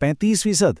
35%۔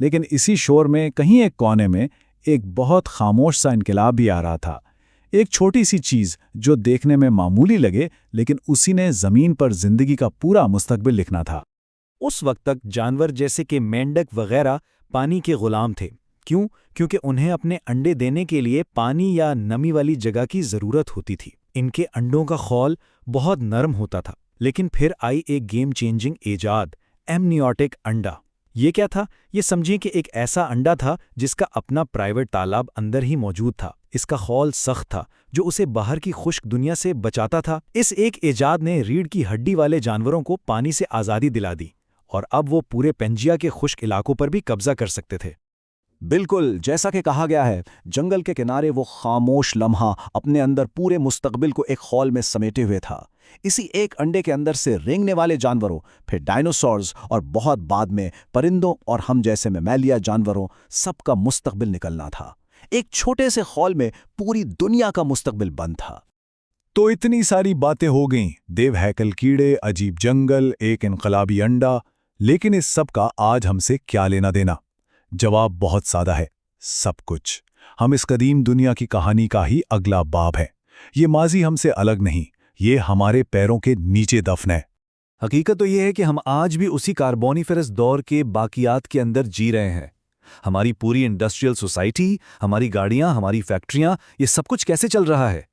लेकिन इसी शोर में कहीं एक कोने में एक बहुत खामोश सा इनकलाब भी आ रहा था। एक छोटी सी चीज़ जो देखने में मामूली लगे, लेकिन उसी ने ज़मीन पर जिंदगी का पूरा मुस्तकबिल लिखना था। उस वक्त तक जानवर जैसे कि मेंढक वगैरह पानी के गुलाम थे। क्यों? क्योंकि उन्हें अपने अंडे देने के लिए पानी या नमी वाली जगह की ज़रूरत होती थी। इनके अंडों का खौल बहुत नरम होता था। लेकिन फिर आई एक गेम चेंजिंग ईजाद, एमनियोटिक अंडा। ये क्या था? ये समझिए कि एक ऐसा अंडा था जिसका अपना प्राइवेट तालाब अंदर ही मौजूद था। इसका खौल सख्त था जो उसे बाहर की खुश्क दुनिया से बचाता था। इस एक ईजाद ने रीढ़ की हड्डी वाले जानवरों को पानी से आज़ादी दिला दी और अब वो पूरे पेंजिया के खुश्क इलाकों पर भी कब्जा कर सकते थे। बिल्कुल जैसा कि कहा गया है, जंगल के किनारे वो खामोश लम्हा अपने अंदर पूरे मुस्तकबिल को एक खौल में समेटे हुए था। इसी एक अंडे के अंदर से रेंगने वाले जानवरों, फिर डायनासोर्स और बहुत बाद में परिंदों और हम जैसे मैमेलिया जानवरों, सबका मुस्तकबिल निकलना था। एक छोटे से खौल में पूरी दुनिया का मुस्तकबिल बंद था। तो इतनी सारी बातें हो गईं, देव हैकल कीड़े, अजीब जंगल, एक इनकलाबी अंडा, लेकिन इस सब का आज हमसे क्या लेना देना? जवाब बहुत सादा है, सब कुछ। हम इस कदीम दुनिया की कहानी का ही अगला बाब है। ये माजी हमसे अलग नहीं, ये हमारे पैरों के नीचे दफन है। हकीकत तो ये है कि हम आज भी उसी कार्बोनिफेरस दौर के बाकियात के अंदर जी रहे हैं। हमारी पूरी इंडस्ट्रियल सोसाइटी, हमारी गाड़ियां, हमारी फैक्ट्रियां, ये सब कुछ कैसे चल रहा है?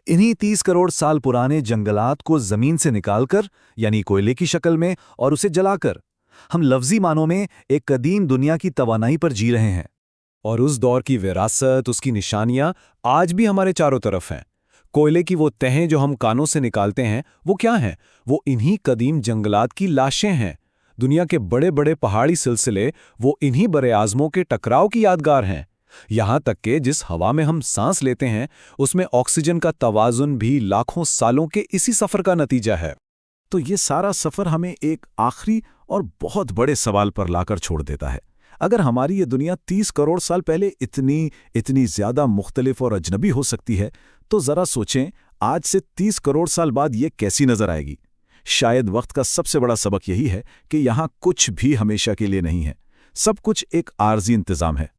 इन्हीं 30 करोड़ साल पुराने जंगलात को जमीन से निकालकर, यानी कोयले की शक्ल में, और उसे जलाकर हम लफ्जी मानों में एक कदीम दुनिया की तवानाई पर जी रहे हैं। और उस दौर की विरासत, उसकी निशानियां आज भी हमारे चारों तरफ हैं। कोयले की वो तहें जो हम कानों से निकालते हैं, वो क्या हैं? वो इन्हीं कदीम जंगलात की लाशें हैं। दुनिया के बड़े बड़े पहाड़ी सिलसिले वो इन्हीं बड़े आज़मों के टकराव की यादगार हैं। यहाँ तक कि जिस हवा में हम सांस लेते हैं, उसमें ऑक्सीजन का तवाज़ुन भी लाखों सालों के इसी सफ़र का नतीजा है। तो ये सारा सफ़र हमें एक आखिरी और बहुत बड़े सवाल पर लाकर छोड़ देता है। अगर हमारी ये दुनिया 30 करोड़ साल पहले इतनी ज़्यादा मुख्तलिफ और अजनबी हो सकती है, तो ज़रा सोचें आज से 30 करोड़ साल बाद ये कैसी नज़र आएगी। शायद वक्त का सबसे बड़ा सबक यही है कि यहाँ कुछ भी हमेशा के लिए नहीं है। सब कुछ एक आर्जी इंतज़ाम है।